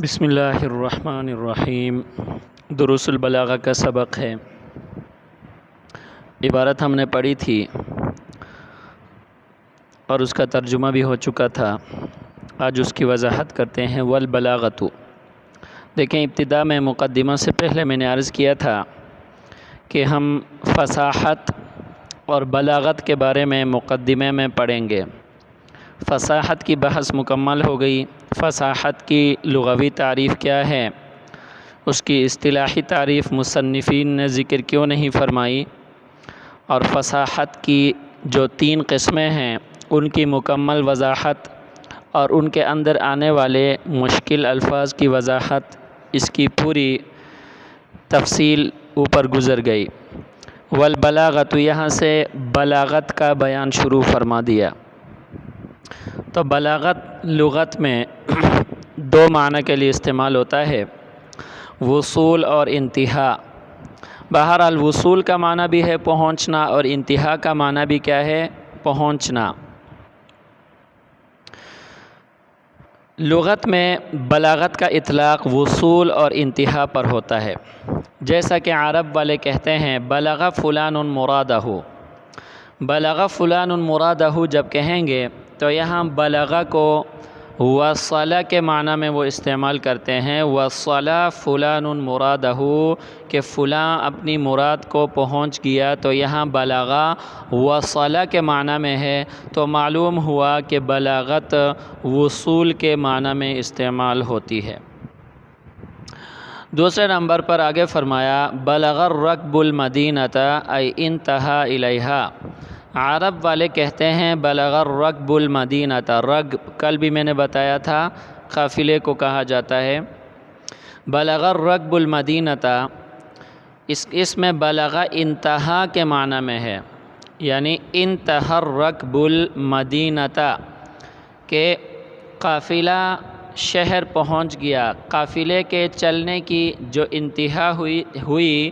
بسم اللہ الرحمن الرحیم۔ دروس البلاغہ کا سبق ہے۔ عبارت ہم نے پڑھی تھی اور اس کا ترجمہ بھی ہو چکا تھا، آج اس کی وضاحت کرتے ہیں۔ والبلاغۃ، دیکھیں ابتدا میں مقدمہ سے پہلے میں نے عرض کیا تھا کہ ہم فصاحت اور بلاغت کے بارے میں مقدمے میں پڑھیں گے۔ فصاحت کی بحث مکمل ہو گئی۔ فصاحت کی لغوی تعریف کیا ہے، اس کی اصطلاحی تعریف مصنفین نے ذکر کیوں نہیں فرمائی، اور فصاحت کی جو 3 قسمیں ہیں ان کی مکمل وضاحت اور ان کے اندر آنے والے مشکل الفاظ کی وضاحت، اس کی پوری تفصیل اوپر گزر گئی۔ والبلاغۃ، یہاں سے بلاغت کا بیان شروع فرما دیا۔ تو بلاغت لغت میں 2 معنی کے لیے استعمال ہوتا ہے، وصول اور انتہا۔ بہرحال وصول کا معنی بھی ہے پہنچنا، اور انتہا کا معنی بھی کیا ہے، پہنچنا۔ لغت میں بلاغت کا اطلاق وصول اور انتہا پر ہوتا ہے، جیسا کہ عرب والے کہتے ہیں بلغ فلان مرادہ۔ بلغ فلان مرادہ جب کہیں گے تو یہاں بلغ کو وصل کے معنی میں وہ استعمال کرتے ہیں۔ وصل فلان مرادہ، کہ فلاں اپنی مراد کو پہنچ گیا، تو یہاں بلغ وصل کے معنی میں ہے، تو معلوم ہوا کہ بلاغت وصول کے معنی میں استعمال ہوتی ہے۔ دوسرے نمبر پر آگے فرمایا بلغ الرکب المدینۃ ای انتہا الیہا۔ عرب والے کہتے ہیں بلغ الرکب المدینۃ، رکب کل بھی میں نے بتایا تھا قافلے کو کہا جاتا ہے۔ بلغ الرکب المدینۃ، اس میں بلغ انتہا کے معنی میں ہے، یعنی انتہا الرکب المدینۃ، کہ قافلہ شہر پہنچ گیا، قافلے کے چلنے کی جو انتہا ہوئی،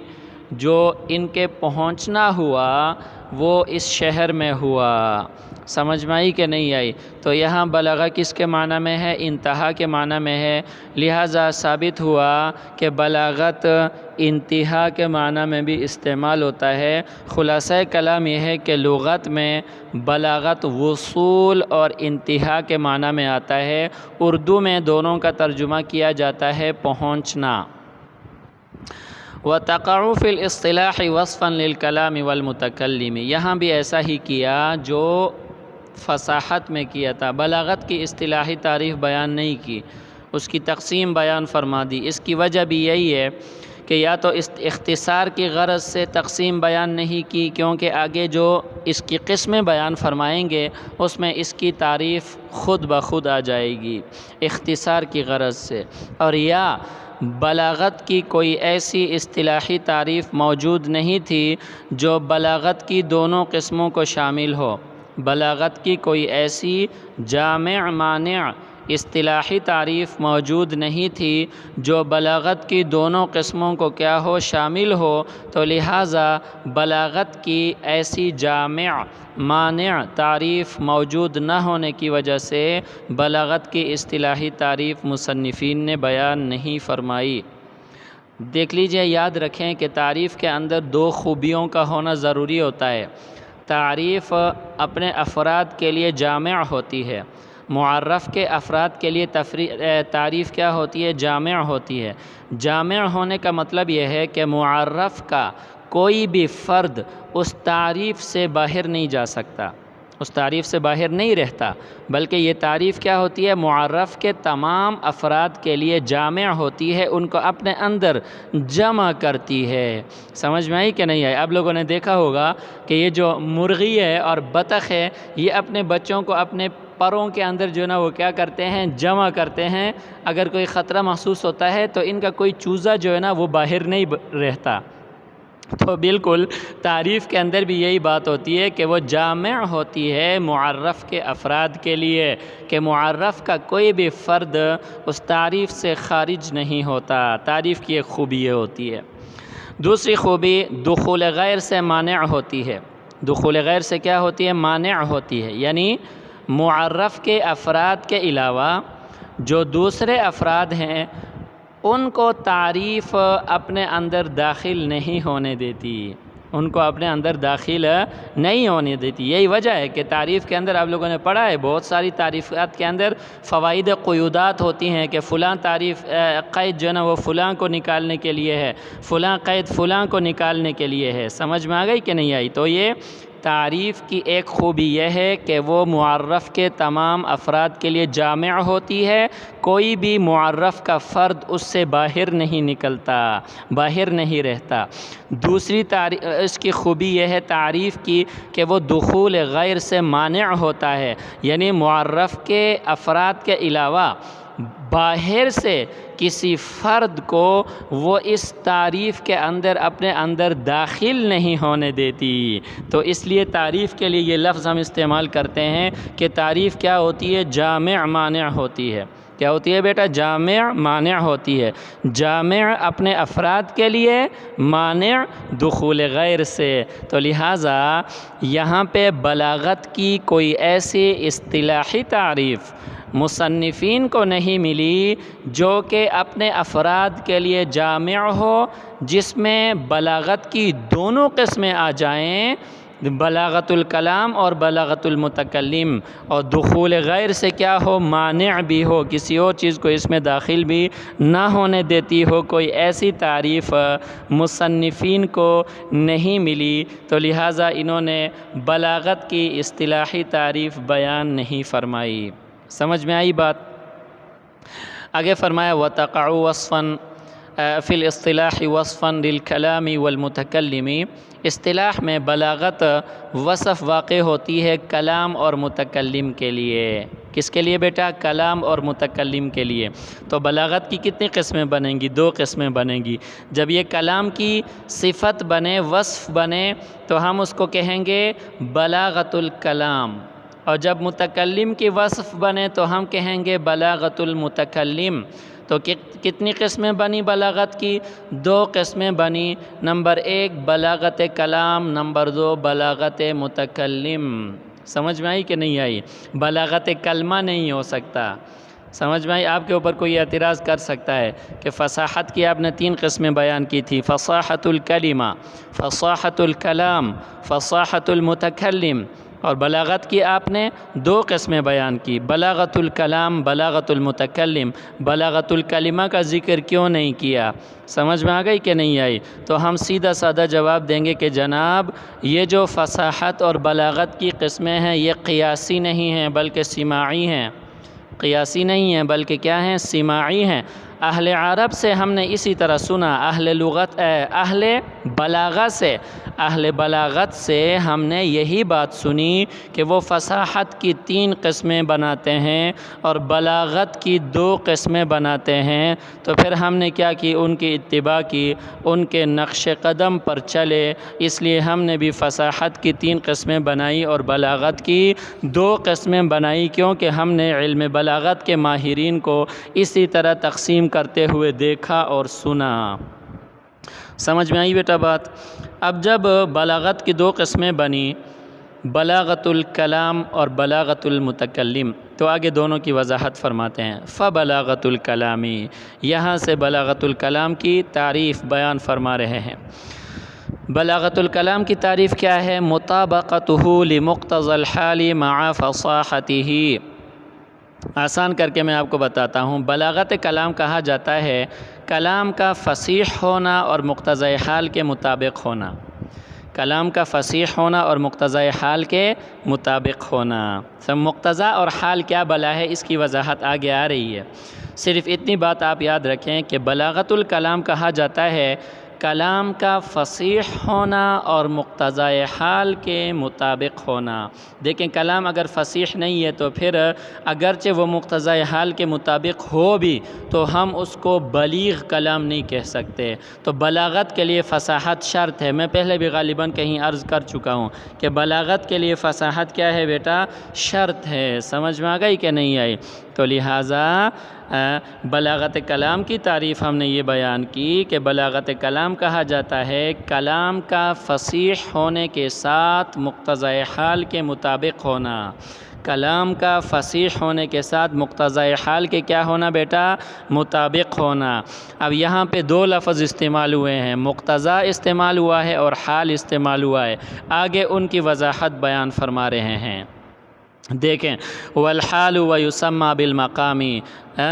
جو ان کے پہنچنا ہوا وہ اس شہر میں ہوا۔ سمجھ میں آئی کہ نہیں آئی؟ تو یہاں بلغہ کس کے معنی میں ہے، انتہا کے معنی میں ہے، لہٰذا ثابت ہوا کہ بلاغت انتہا کے معنی میں بھی استعمال ہوتا ہے۔ خلاصہ کلام یہ ہے کہ لغت میں بلاغت وصول اور انتہا کے معنی میں آتا ہے۔ اردو میں دونوں کا ترجمہ کیا جاتا ہے پہنچنا۔ وَتَقَعُ فِي الْاصْطِلَاحِ وَصْفًا لِلْكَلَامِ وَالْمُتَكَلِّمِ، یہاں بھی ایسا ہی کیا جو فصاحت میں کیا تھا۔ بلاغت کی اصطلاحی تعریف بیان نہیں کی، اس کی تقسیم بیان فرما دی۔ اس کی وجہ بھی یہی ہے کہ یا تو اختصار کی غرض سے تقسیم بیان نہیں کی، کیونکہ آگے جو اس کی قسمیں بیان فرمائیں گے اس میں اس کی تعریف خود بخود آ جائے گی، اختصار کی غرض سے، اور یا بلاغت کی کوئی ایسی اصطلاحی تعریف موجود نہیں تھی جو بلاغت کی دونوں قسموں کو شامل ہو۔ بلاغت کی کوئی ایسی جامع مانع اصطلاحی تعریف موجود نہیں تھی جو بلاغت کی دونوں قسموں کو کیا ہو، شامل ہو، تو لہٰذا بلاغت کی ایسی جامع مانع تعریف موجود نہ ہونے کی وجہ سے بلاغت کی اصطلاحی تعریف مصنفین نے بیان نہیں فرمائی۔ دیکھ لیجئے، یاد رکھیں کہ تعریف کے اندر 2 خوبیوں کا ہونا ضروری ہوتا ہے۔ تعریف اپنے افراد کے لیے جامع ہوتی ہے، معرف کے افراد کے لیے تعریف کیا ہوتی ہے، جامع ہوتی ہے۔ جامع ہونے کا مطلب یہ ہے کہ معرف کا کوئی بھی فرد اس تعریف سے باہر نہیں جا سکتا، اس تعریف سے باہر نہیں رہتا، بلکہ یہ تعریف کیا ہوتی ہے، معرف کے تمام افراد کے لیے جامع ہوتی ہے، ان کو اپنے اندر جمع کرتی ہے۔ سمجھ میں آئی کہ نہیں آئی؟ اب لوگوں نے دیکھا ہوگا کہ یہ جو مرغی ہے اور بطخ ہے، یہ اپنے بچوں کو اپنے پروں کے اندر جو ہے نا وہ کیا کرتے ہیں، جمع کرتے ہیں۔ اگر کوئی خطرہ محسوس ہوتا ہے تو ان کا کوئی چوزا جو ہے نا وہ باہر نہیں رہتا۔ تو بالکل تعریف کے اندر بھی یہی بات ہوتی ہے کہ وہ جامع ہوتی ہے معرف کے افراد کے لیے، کہ معرف کا کوئی بھی فرد اس تعریف سے خارج نہیں ہوتا۔ تعریف کی ایک خوبی یہ ہوتی ہے۔ دوسری خوبی دخول غیر سے مانع ہوتی ہے۔ دخول غیر سے کیا ہوتی ہے، مانع ہوتی ہے، یعنی معرف کے افراد کے علاوہ جو دوسرے افراد ہیں ان کو تعریف اپنے اندر داخل نہیں ہونے دیتی، ان کو اپنے اندر داخل نہیں ہونے دیتی۔ یہی وجہ ہے کہ تعریف کے اندر آپ لوگوں نے پڑھا ہے، بہت ساری تعریفات کے اندر فوائد قیودات ہوتی ہیں کہ فلاں تعریف قید جو ہے نا وہ فلاں کو نکالنے کے لیے ہے، فلاں قید فلاں کو نکالنے کے لیے ہے۔ سمجھ میں آ گئی کہ نہیں آئی؟ تو یہ تعریف کی ایک خوبی یہ ہے کہ وہ معرف کے تمام افراد کے لیے جامع ہوتی ہے، کوئی بھی معرف کا فرد اس سے باہر نہیں نکلتا، باہر نہیں رہتا۔ دوسری اس کی خوبی یہ ہے تعریف کی کہ وہ دخول غیر سے مانع ہوتا ہے، یعنی معرف کے افراد کے علاوہ باہر سے کسی فرد کو وہ اس تعریف کے اندر اپنے اندر داخل نہیں ہونے دیتی۔ تو اس لیے تعریف کے لیے یہ لفظ ہم استعمال کرتے ہیں کہ تعریف کیا ہوتی ہے؟ جامع مانع ہوتی ہے۔ کیا ہوتی ہے بیٹا؟ جامع مانع ہوتی ہے۔ جامع اپنے افراد کے لیے، مانع دخول غیر سے۔ تو لہٰذا یہاں پہ بلاغت کی کوئی ایسی اصطلاحی تعریف مصنفین کو نہیں ملی جو کہ اپنے افراد کے لیے جامع ہو، جس میں بلاغت کی دونوں قسمیں آ جائیں، بلاغت الکلام اور بلاغت المتکلم، اور دخول غیر سے کیا ہو؟ مانع بھی ہو، کسی اور چیز کو اس میں داخل بھی نہ ہونے دیتی ہو۔ کوئی ایسی تعریف مصنفین کو نہیں ملی، تو لہٰذا انہوں نے بلاغت کی اصطلاحی تعریف بیان نہیں فرمائی۔ سمجھ میں آئی بات؟ آگے فرمایا وَتَقَعُ وَصْفًا فِي الْاصْطِلَاحِ وَصْفًا لِلْكَلَامِ وَالْمُتَكَلِّمِ، اصطلاح میں بلاغت وصف واقع ہوتی ہے کلام اور متکلم کے لیے۔ کس کے لیے بیٹا؟ کلام اور متکلم کے لیے۔ تو بلاغت کی کتنی قسمیں بنیں گی؟ 2 قسمیں بنیں گی۔ جب یہ کلام کی صفت بنے، وصف بنے، تو ہم اس کو کہیں گے بلاغت الکلام، اور جب متکلم کی وصف بنے تو ہم کہیں گے بلاغت المتکلم۔ تو کتنی قسمیں بنی بلاغت کی؟ 2 قسمیں بنی۔ نمبر 1 بلاغت کلام، نمبر 2 بلاغت متکلم۔ سمجھ میں آئی کہ نہیں آئی؟ بلاغت کلمہ نہیں ہو سکتا۔ سمجھ میں آئی؟ آپ کے اوپر کوئی اعتراض کر سکتا ہے کہ فصاحت کی آپ نے 3 قسمیں بیان کی تھی، فصاحت الکلمہ، فصاحت الکلام، فصاحت المتکلم، اور بلاغت کی آپ نے 2 قسمیں بیان کی، بلاغت الکلام، بلاغت المتکلم۔ بلاغت الکلمہ کا ذکر کیوں نہیں کیا؟ سمجھ میں آ گئی کہ نہیں آئی؟ تو ہم سیدھا سادہ جواب دیں گے کہ جناب یہ جو فصاحت اور بلاغت کی قسمیں ہیں یہ قیاسی نہیں ہیں بلکہ سماعی ہیں۔ قیاسی نہیں ہیں بلکہ کیا ہیں؟ سماعی ہیں۔ اہل عرب سے ہم نے اسی طرح سنا، اہل بلاغت سے ہم نے یہی بات سنی کہ وہ فصاحت کی 3 قسمیں بناتے ہیں اور بلاغت کی 2 قسمیں بناتے ہیں۔ تو پھر ہم نے کیا کی؟ ان کی اتباع کی، ان کے نقش قدم پر چلے، اس لیے ہم نے بھی فصاحت کی 3 قسمیں بنائی اور بلاغت کی 2 قسمیں بنائی، کیونکہ ہم نے علم بلاغت کے ماہرین کو اسی طرح تقسیم کرتے ہوئے دیکھا اور سنا۔ سمجھ میں آئی بیٹا بات؟ اب جب بلاغت کی 2 قسمیں بنی، بلاغت الکلام اور بلاغت المتکلم، تو آگے دونوں کی وضاحت فرماتے ہیں۔ فبلاغت الکلامی، یہاں سے بلاغت الکلام کی تعریف بیان فرما رہے ہیں۔ بلاغت الکلام کی تعریف کیا ہے؟ مطابقتہ لمقتضى الحال مع فصاحتہ۔ آسان کر کے میں آپ کو بتاتا ہوں، بلاغت کلام کہا جاتا ہے کلام کا فصیح ہونا اور مقتضی حال کے مطابق ہونا۔ کلام کا فصیح ہونا اور مقتضی حال کے مطابق ہونا۔ مقتضی اور حال کیا بلا ہے، اس کی وضاحت آگے آ رہی ہے۔ صرف اتنی بات آپ یاد رکھیں کہ بلاغت الکلام کہا جاتا ہے کلام کا فصیح ہونا اور مقتضی حال کے مطابق ہونا۔ دیکھیں کلام اگر فصیح نہیں ہے تو پھر اگرچہ وہ مقتضی حال کے مطابق ہو بھی تو ہم اس کو بلیغ کلام نہیں کہہ سکتے۔ تو بلاغت کے لیے فصاحت شرط ہے۔ میں پہلے بھی غالباً کہیں عرض کر چکا ہوں کہ بلاغت کے لیے فصاحت کیا ہے بیٹا؟ شرط ہے۔ سمجھ میں آ گئی کہ نہیں آئی؟ تو لہٰذا بلاغت کلام کی تعریف ہم نے یہ بیان کی کہ بلاغت کلام کہا جاتا ہے کلام کا فصیح ہونے کے ساتھ مقتضی حال کے مطابق ہونا۔ کلام کا فصیح ہونے کے ساتھ مقتضائے حال کے کیا ہونا بیٹا؟ مطابق ہونا۔ اب یہاں پہ دو لفظ استعمال ہوئے ہیں، مقتضا استعمال ہوا ہے اور حال استعمال ہوا ہے، آگے ان کی وضاحت بیان فرما رہے ہیں۔ دیکھیں، والحال ویسمى بالمقامی،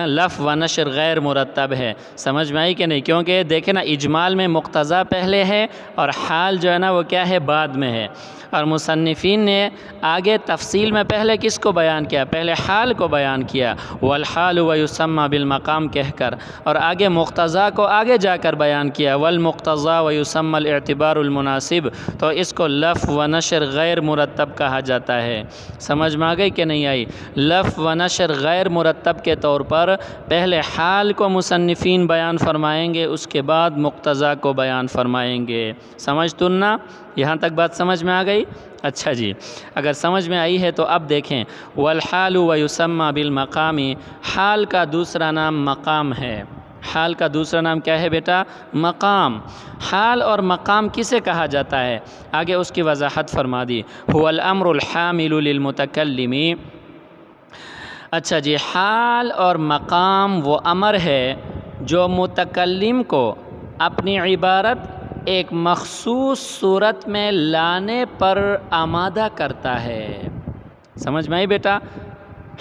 لف و نشر غیر مرتب ہے، سمجھ میں آئی کہ نہیں؟ کیونکہ دیکھیں نا، اجمال میں مقتضا پہلے ہے اور حال جو ہے نا وہ کیا ہے؟ بعد میں ہے، اور مصنفین نے آگے تفصیل میں پہلے کس کو بیان کیا؟ پہلے حال کو بیان کیا، والحال ویسمى بالمقام کہہ کر، اور آگے مقتضا کو آگے جا کر بیان کیا، والمقتضى ویسمى الاعتبار المناسب، تو اس کو لف و نشر غیر مرتب کہا جاتا ہے۔ سمجھ میں آ گئی کہ نہیں آئی؟ لف و نشر غیر مرتب کے طور پر پہلے حال کو مصنفین بیان فرمائیں گے، اس کے بعد مقتضا کو بیان فرمائیں گے۔ سمجھ تو نا؟ یہاں تک بات سمجھ میں آ گئی؟ اچھا جی، اگر سمجھ میں آئی ہے تو اب دیکھیں، والحال ویسمى بالمقامی، حال کا دوسرا نام مقام ہے۔ حال کا دوسرا نام کیا ہے بیٹا؟ مقام۔ حال اور مقام کسے کہا جاتا ہے؟ آگے اس کی وضاحت فرما دی، هو الامر الحامل للمتکلم۔ اچھا جی، حال اور مقام وہ امر ہے جو متکلم کو اپنی عبارت ایک مخصوص صورت میں لانے پر آمادہ کرتا ہے۔ سمجھ میں آئی بیٹا؟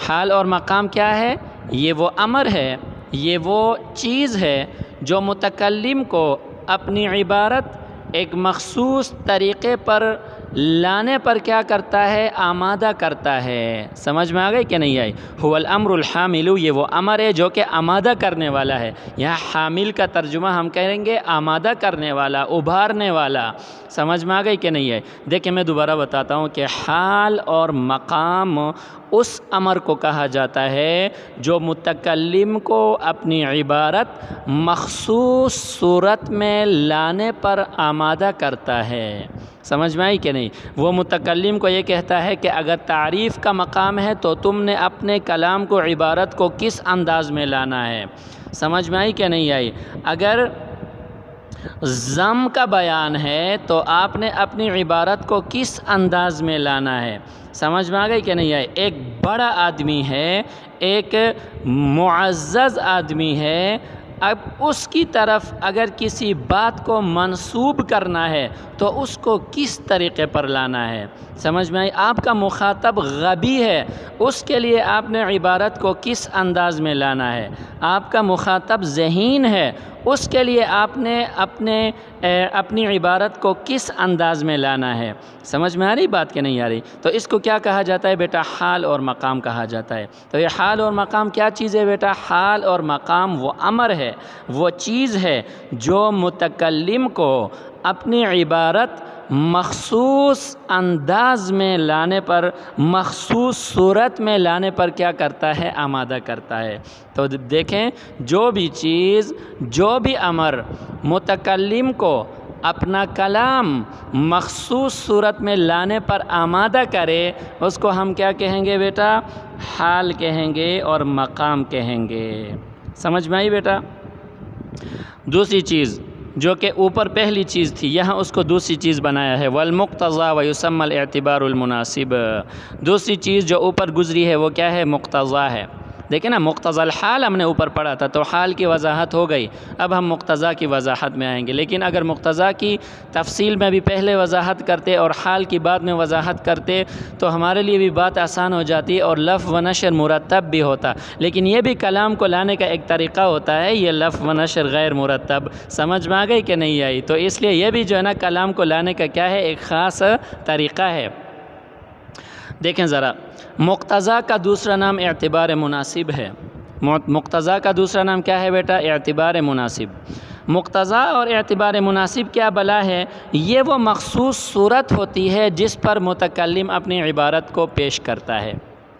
حال اور مقام کیا ہے؟ یہ وہ امر ہے، یہ وہ چیز ہے جو متکلم کو اپنی عبارت ایک مخصوص طریقے پر لانے پر کیا کرتا ہے؟ آمادہ کرتا ہے۔ سمجھ میں آ گئی کہ نہیں آئی؟ هو الامر الحامل، یہ وہ امر ہے جو کہ آمادہ کرنے والا ہے۔ یہاں حامل کا ترجمہ ہم کہیں گے آمادہ کرنے والا، ابھارنے والا۔ سمجھ میں آ گئی کہ نہیں ہے؟ دیکھیں میں دوبارہ بتاتا ہوں کہ حال اور مقام اس امر کو کہا جاتا ہے جو متکلم کو اپنی عبارت مخصوص صورت میں لانے پر آمادہ کرتا ہے۔ سمجھ میں آئی کہ نہیں؟ وہ متکلم کو یہ کہتا ہے کہ اگر تعریف کا مقام ہے تو تم نے اپنے کلام کو، عبارت کو کس انداز میں لانا ہے۔ سمجھ میں آئی کہ نہیں آئی؟ اگر ضم کا بیان ہے تو آپ نے اپنی عبارت کو کس انداز میں لانا ہے۔ سمجھ میں آ گئی کہ نہیں آئی؟ ایک بڑا آدمی ہے، ایک معزز آدمی ہے، اب اس کی طرف اگر کسی بات کو منسوب کرنا ہے تو اس کو کس طریقے پر لانا ہے۔ سمجھ میں آئی؟ آپ کا مخاطب غبی ہے، اس کے لیے آپ نے عبارت کو کس انداز میں لانا ہے۔ آپ کا مخاطب ذہین ہے، اس کے لیے آپ نے اپنی عبارت کو کس انداز میں لانا ہے۔ سمجھ میں آ رہی بات کہ نہیں آ رہی؟ تو اس کو کیا کہا جاتا ہے بیٹا؟ حال اور مقام کہا جاتا ہے۔ تو یہ حال اور مقام کیا چیز ہے بیٹا؟ حال اور مقام وہ امر ہے، وہ چیز ہے جو متکلم کو اپنی عبارت مخصوص انداز میں لانے پر، مخصوص صورت میں لانے پر کیا کرتا ہے؟ آمادہ کرتا ہے۔ تو دیکھیں، جو بھی چیز، جو بھی امر متکلم کو اپنا کلام مخصوص صورت میں لانے پر آمادہ کرے، اس کو ہم کیا کہیں گے بیٹا؟ حال کہیں گے اور مقام کہیں گے۔ سمجھ میں آئی بیٹا؟ دوسری چیز جو کہ اوپر پہلی چیز تھی، یہاں اس کو دوسری چیز بنایا ہے، والمقتضى ويسمى الاعتبار المناسب۔ دوسری چیز جو اوپر گزری ہے وہ کیا ہے؟ مقتضا ہے۔ دیکھیں نا، مقتضى الحال ہم نے اوپر پڑھا تھا تو حال کی وضاحت ہو گئی، اب ہم مقتضا کی وضاحت میں آئیں گے۔ لیکن اگر مقتضا کی تفصیل میں بھی پہلے وضاحت کرتے اور حال کی بعد میں وضاحت کرتے تو ہمارے لیے بھی بات آسان ہو جاتی اور لفظ و نشر مرتب بھی ہوتا۔ لیکن یہ بھی کلام کو لانے کا ایک طریقہ ہوتا ہے، یہ لفظ و نشر غیر مرتب۔ سمجھ میں آ گئی کہ نہیں آئی؟ تو اس لیے یہ بھی جو ہے نا کلام کو لانے کا کیا ہے؟ ایک خاص طریقہ ہے۔ دیکھیں ذرا، مقتضا کا دوسرا نام اعتبار مناسب ہے۔ مقتضا کا دوسرا نام کیا ہے بیٹا؟ اعتبار مناسب۔ مقتضا اور اعتبار مناسب کیا بلا ہے؟ یہ وہ مخصوص صورت ہوتی ہے جس پر متکلم اپنی عبارت کو پیش کرتا ہے۔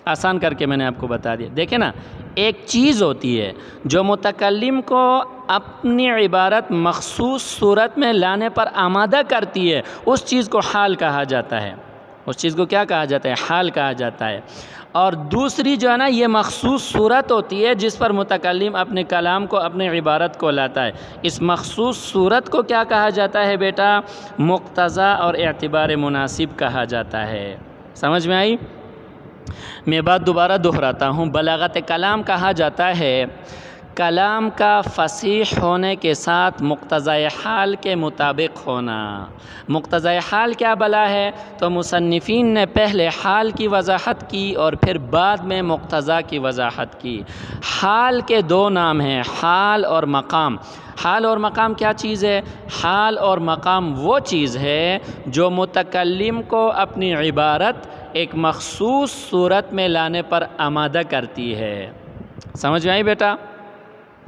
آسان کر کے میں نے آپ کو بتا دیا۔ دیکھیں نا، ایک چیز ہوتی ہے جو متکلم کو اپنی عبارت مخصوص صورت میں لانے پر آمادہ کرتی ہے، اس چیز کو حال کہا جاتا ہے۔ اس چیز کو کیا کہا جاتا ہے؟ حال کہا جاتا ہے۔ اور دوسری جو ہے نا، یہ مخصوص صورت ہوتی ہے جس پر متکلم اپنے کلام کو، اپنے عبارت کو لاتا ہے۔ اس مخصوص صورت کو کیا کہا جاتا ہے بیٹا؟ مقتضا اور اعتبار مناسب کہا جاتا ہے۔ سمجھ میں آئی؟ میں بات دوبارہ دہراتا ہوں، بلاغت کلام کہا جاتا ہے کلام کا فصیح ہونے کے ساتھ مقتضی حال کے مطابق ہونا۔ مقتضی حال کیا بلا ہے؟ تو مصنفین نے پہلے حال کی وضاحت کی اور پھر بعد میں مقتضی کی وضاحت کی۔ حال کے دو نام ہیں، حال اور مقام۔ حال اور مقام کیا چیز ہے؟ حال اور مقام وہ چیز ہے جو متکلم کو اپنی عبارت ایک مخصوص صورت میں لانے پر آمادہ کرتی ہے۔ سمجھ میں آئی بیٹا؟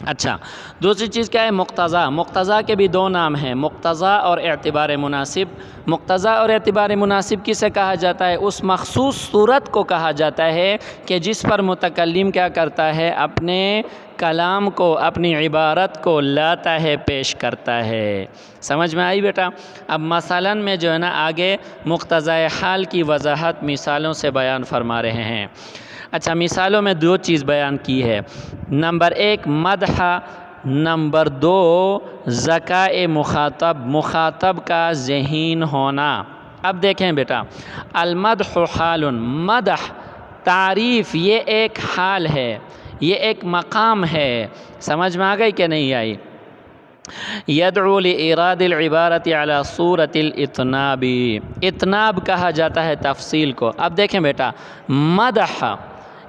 اچھا، دوسری چیز کیا ہے؟ مقتضی۔ مقتضی کے بھی دو نام ہیں، مقتضی اور اعتبار مناسب۔ مقتضی اور اعتبار مناسب کسے کہا جاتا ہے؟ اس مخصوص صورت کو کہا جاتا ہے کہ جس پر متکلم کیا کرتا ہے؟ اپنے کلام کو، اپنی عبارت کو لاتا ہے، پیش کرتا ہے۔ سمجھ میں آئی بیٹا؟ اب مثلاً میں جو ہے نا آگے مقتضی حال کی وضاحت مثالوں سے بیان فرما رہے ہیں۔ اچھا، مثالوں میں دو چیز بیان کی ہے، نمبر ایک مدح، نمبر دو ذکاء مخاطب، مخاطب کا ذہین ہونا۔ اب دیکھیں بیٹا، المدح حال، مدح تعریف یہ ایک حال ہے، یہ ایک مقام ہے۔ سمجھ میں آ گئی کہ نہیں آئی؟ یدعو لإراد العبارت علی صورت الاطناب، اطناب کہا جاتا ہے تفصیل کو۔ اب دیکھیں بیٹا، مدح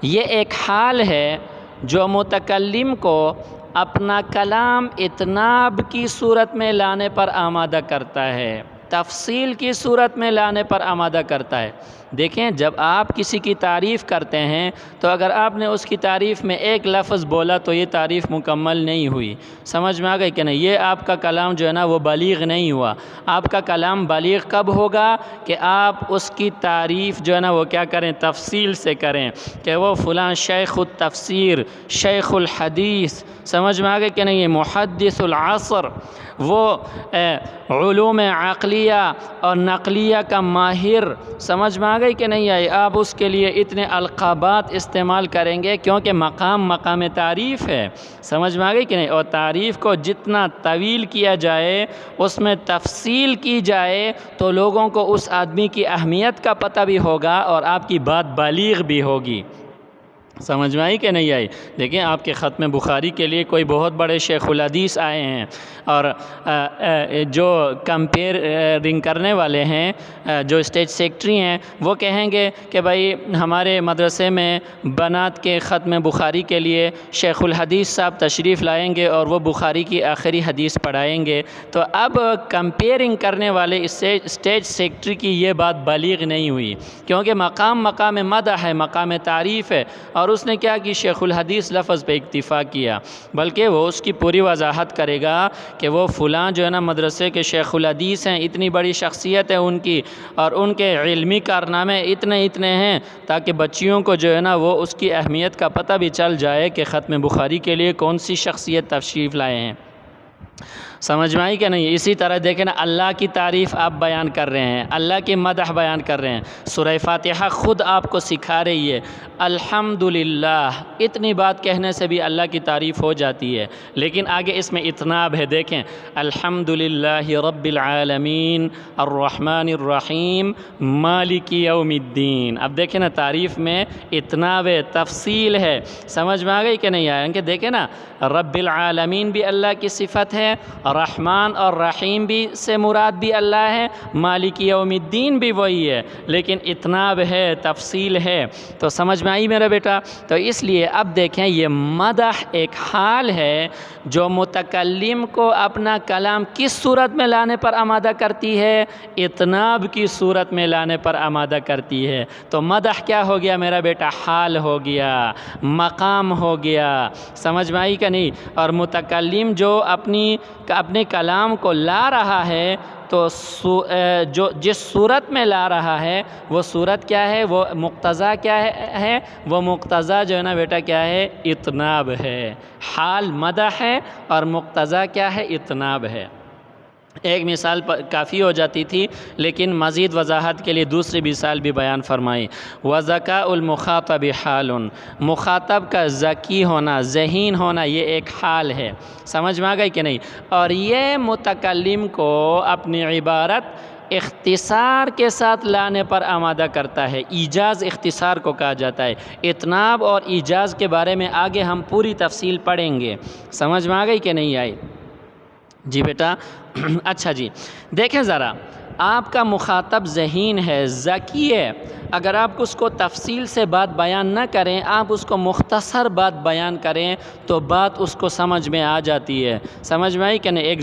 یہ ایک حال ہے جو متکلم کو اپنا کلام اطناب کی صورت میں لانے پر آمادہ کرتا ہے، تفصیل کی صورت میں لانے پر آمادہ کرتا ہے۔ دیکھیں، جب آپ کسی کی تعریف کرتے ہیں تو اگر آپ نے اس کی تعریف میں ایک لفظ بولا تو یہ تعریف مکمل نہیں ہوئی۔ سمجھ میں آ گئی کہ نہیں؟ یہ آپ کا کلام جو ہے نا وہ بلیغ نہیں ہوا۔ آپ کا کلام بلیغ کب ہوگا؟ کہ آپ اس کی تعریف جو ہے نا وہ کیا کریں؟ تفصیل سے کریں، کہ وہ فلاں شیخ التفسیر، شیخ الحدیث، سمجھ میں آ گئی کہ نہیں؟ محدث العصر، وہ علوم عقلیہ اور نقلیہ کا ماہر، سمجھ میں آ گئی کہ نہیں آئی؟ آپ اس کے لیے اتنے القابات استعمال کریں گے کیونکہ مقام تعریف ہے۔ سمجھ میں آ گئی کہ نہیں؟ اور تعریف کو جتنا طویل کیا جائے، اس میں تفصیل کی جائے، تو لوگوں کو اس آدمی کی اہمیت کا پتہ بھی ہوگا اور آپ کی بات بلیغ بھی ہوگی۔ سمجھ میں آئی کہ نہیں آئی؟ دیکھیں، آپ کے ختم بخاری کے لیے کوئی بہت بڑے شیخ الحدیث آئے ہیں اور جو کمپیئرنگ کرنے والے ہیں، جو اسٹیج سیکٹری ہیں، وہ کہیں گے کہ بھائی ہمارے مدرسے میں بنات کے ختم بخاری کے لیے شیخ الحدیث صاحب تشریف لائیں گے اور وہ بخاری کی آخری حدیث پڑھائیں گے۔ تو اب کمپیئرنگ کرنے والے اسٹیج سیکٹری کی یہ بات بلیغ نہیں ہوئی، کیونکہ مقام مدح ہے، مقام تعریف ہے، اور اس نے کیا کی؟ شیخ الحدیث لفظ پہ اکتفا کیا، بلکہ وہ اس کی پوری وضاحت کرے گا کہ وہ فلاں جو ہے نا مدرسے کے شیخ الحدیث ہیں، اتنی بڑی شخصیت ہے ان کی، اور ان کے علمی کارنامے اتنے ہیں، تاکہ بچیوں کو جو ہے نا وہ اس کی اہمیت کا پتہ بھی چل جائے کہ ختم بخاری کے لیے کون سی شخصیت تشریف لائے ہیں۔ سمجھ میں آئی کہ نہیں؟ اسی طرح دیکھیں نا، اللہ کی تعریف آپ بیان کر رہے ہیں، اللہ کی مدح بیان کر رہے ہیں، سورہ فاتحہ خود آپ کو سکھا رہی ہے الحمدللہ، اتنی بات کہنے سے بھی اللہ کی تعریف ہو جاتی ہے، لیکن آگے اس میں اطناب ہے۔ دیکھیں، الحمدللہ رب العالمین الرحمن الرحیم مالک یوم الدین۔ اب دیکھیں نا، تعریف میں اطناب ہے، تفصیل ہے۔ سمجھ میں آ گئی کہ نہیں آیا؟ کہ دیکھیں نا، رب العالمین بھی اللہ کی صفت ہے، رحمان اور رحیم بھی سے مراد بھی اللہ ہے، مالک یوم الدین بھی وہی ہے، لیکن اطناب ہے، تفصیل ہے۔ تو سمجھ میں آئی میرا بیٹا؟ تو اس لیے اب دیکھیں، یہ مدح ایک حال ہے جو متکلم کو اپنا کلام کس صورت میں لانے پر آمادہ کرتی ہے؟ اطناب کی صورت میں لانے پر آمادہ کرتی ہے۔ تو مدح کیا ہو گیا میرا بیٹا؟ حال ہو گیا، مقام ہو گیا۔ سمجھ میں آئی کہ نہیں؟ اور متکلم جو اپنے کلام کو لا رہا ہے، تو جو جس صورت میں لا رہا ہے وہ صورت کیا ہے؟ وہ مقتضیٰ کیا ہے؟ وہ مقتضیٰ جو ہے نا بیٹا کیا ہے؟ اطناب ہے۔ حال مدح ہے اور مقتضیٰ کیا ہے؟ اطناب ہے۔ ایک مثال کافی ہو جاتی تھی، لیکن مزید وضاحت کے لیے دوسری مثال بھی بیان فرمائی۔ وَذَكَاءُ الْمُخَاطَبِ حَالٌ، مخاطب کا ذکی ہونا، ذہین ہونا، یہ ایک حال ہے۔ سمجھ میں آ گئی کہ نہیں؟ اور یہ متکلم کو اپنی عبارت اختصار کے ساتھ لانے پر آمادہ کرتا ہے۔ ایجاز اختصار کو کہا جاتا ہے۔ اتناب اور ایجاز کے بارے میں آگے ہم پوری تفصیل پڑھیں گے۔ سمجھ میں آ گئی کہ نہیں آئی؟ جی بیٹا اچھا جی دیکھیں ذرا، آپ کا مخاطب ذہین ہے، ذکی ہے، اگر آپ اس کو تفصیل سے بات بیان نہ کریں، آپ اس کو مختصر بات بیان کریں تو بات اس کو سمجھ میں آ جاتی ہے۔ سمجھ میں آئی کہ نہیں؟ ایک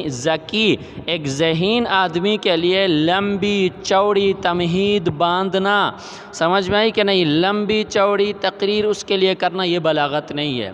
ذکی ایک ذہین آدمی کے لیے لمبی چوڑی تمہید باندھنا، سمجھ میں آئی کہ نہیں؟ لمبی چوڑی تقریر اس کے لیے کرنا یہ بلاغت نہیں ہے،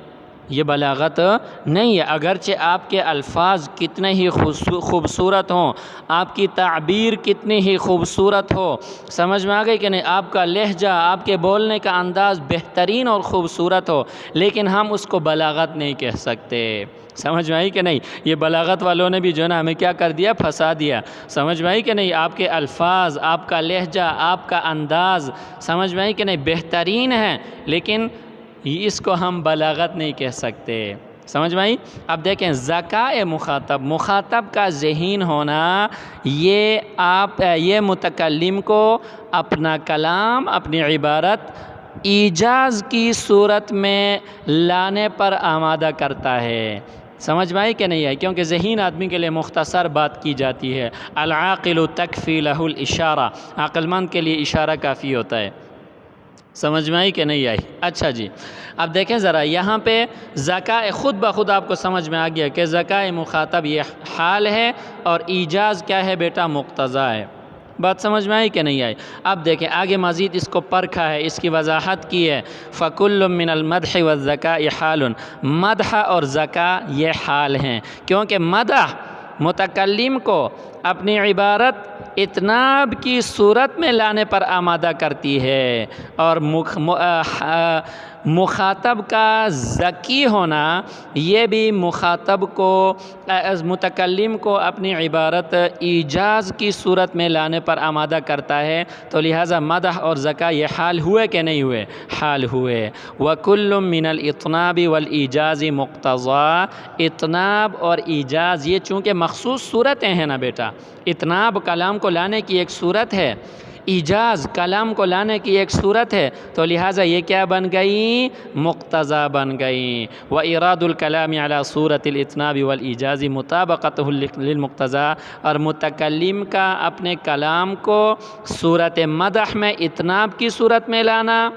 یہ بلاغت نہیں ہے۔ اگرچہ آپ کے الفاظ کتنے ہی خوبصورت ہوں، آپ کی تعبیر کتنی ہی خوبصورت ہو، سمجھ میں آ گئی کہ نہیں؟ آپ کا لہجہ، آپ کے بولنے کا انداز بہترین اور خوبصورت ہو، لیکن ہم اس کو بلاغت نہیں کہہ سکتے۔ سمجھ میں آئی کہ نہیں؟ یہ بلاغت والوں نے بھی جو ہے نا ہمیں کیا کر دیا؟ پھنسا دیا۔ سمجھ میں آئی کہ نہیں؟ آپ کے الفاظ، آپ کا لہجہ، آپ کا انداز، سمجھ میں آئی کہ نہیں؟ بہترین ہے، لیکن اس کو ہم بلاغت نہیں کہہ سکتے۔ سمجھ میں آئی؟ اب دیکھیں ذکاء مخاطب کا ذہین ہونا، یہ متکلم کو اپنا کلام، اپنی عبارت ایجاز کی صورت میں لانے پر آمادہ کرتا ہے۔ سمجھ میں آئی کہ نہیں آئی؟ کیونکہ ذہین آدمی کے لیے مختصر بات کی جاتی ہے۔ العاقل تکفی لہ الاشارہ، عقل مند کے لیے اشارہ کافی ہوتا ہے۔ سمجھ میں آئی کہ نہیں آئی؟ اچھا جی اب دیکھیں ذرا، یہاں پہ ذکاء خود بخود آپ کو سمجھ میں آ گیا کہ ذکاء مخاطب یہ حال ہے اور ایجاز کیا ہے بیٹا؟ مقتضا ہے۔ بات سمجھ میں آئی کہ نہیں آئی؟ اب دیکھیں آگے مزید اس کو پرکھا ہے، اس کی وضاحت کی ہے۔ فَكُلٌّ مِّنَ الْمَدْحِ وَالذَّكَاءِ حَالٌ، مدح اور ذکاء یہ حال ہیں، کیونکہ مدح متکلم کو اپنی عبارت اتناب کی صورت میں لانے پر آمادہ کرتی ہے، اور مخاطب کا ذکی ہونا یہ بھی مخاطب کو، متکلم کو اپنی عبارت ایجاز کی صورت میں لانے پر آمادہ کرتا ہے۔ تو لہٰذا مدح اور ذکاء یہ حال ہوئے کہ نہیں ہوئے؟ حال ہوئے۔ وَكُلٌّ مِّنَ الْإِطْنَابِ وَالْإِيجَازِ مُقْتَضَىٰ، اطناب اور ایجاز یہ چونکہ مخصوص صورتیں ہیں نا بیٹا، اطناب کلام کو لانے کی ایک صورت ہے، ایجاز کلام کو لانے کی ایک صورت ہے، تو لہٰذا یہ کیا بن گئی؟ مقتضا بن گئی۔ وَإِرَادُ الْكَلَامِ عَلَى صُورَةِ الْإِطْنَابِ وَالْإِيجَازِ مُطَابَقَتُهُ لِلْمُقْتَضَىٰ، اور متکلم کا اپنے کلام کو صورت مدح میں اطناب کی صورت میں لانا،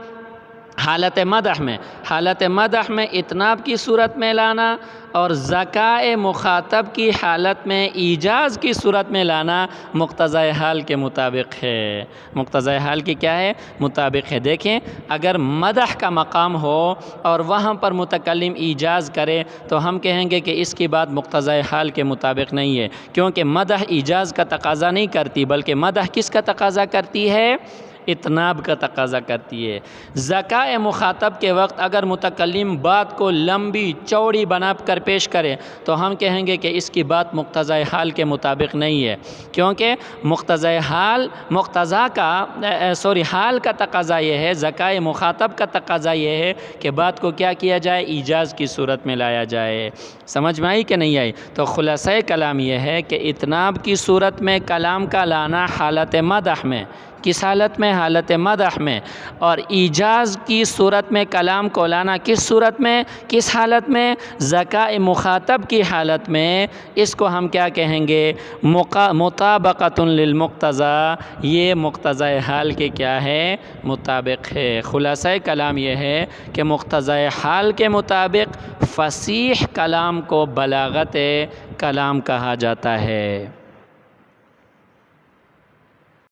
حالت مدح میں اطناب کی صورت میں لانا، اور ذکاء مخاطب کی حالت میں ایجاز کی صورت میں لانا مقتضۂ حال کے مطابق ہے۔ مقتضۂ حال کی کیا ہے؟ مطابق ہے۔ دیکھیں اگر مدح کا مقام ہو اور وہاں پر متکلم ایجاز کرے تو ہم کہیں گے کہ اس کی بات مقتضۂ حال کے مطابق نہیں ہے، کیونکہ مدح ایجاز کا تقاضا نہیں کرتی، بلکہ مدح کس کا تقاضا کرتی ہے؟ اطناب کا تقاضا کرتی ہے۔ ذکاء مخاطب کے وقت اگر متکلم بات کو لمبی چوڑی بنا کر پیش کرے تو ہم کہیں گے کہ اس کی بات مقتضۂ حال کے مطابق نہیں ہے، کیونکہ حال کا تقاضا یہ ہے، ذکاء مخاطب کا تقاضا یہ ہے کہ بات کو کیا کیا جائے؟ ایجاز کی صورت میں لایا جائے۔ سمجھ میں آئی کہ نہیں آئی؟ تو خلاصہ کلام یہ ہے کہ اطناب کی صورت میں کلام کا لانا حالت مدح میں، کس حالت میں؟ حالت مدح میں، اور ایجاز کی صورت میں کلام کو لانا کس صورت میں؟ کس حالت میں؟ ذکاء مخاطب کی حالت میں۔ اس کو ہم کیا کہیں گے؟ مطابقۃ للمقتضیٰ، یہ مقتضی حال کے کیا ہے؟ مطابق ہے۔ خلاصہ کلام یہ ہے کہ مقتضی حال کے مطابق فصیح کلام کو بلاغت کلام کہا جاتا ہے۔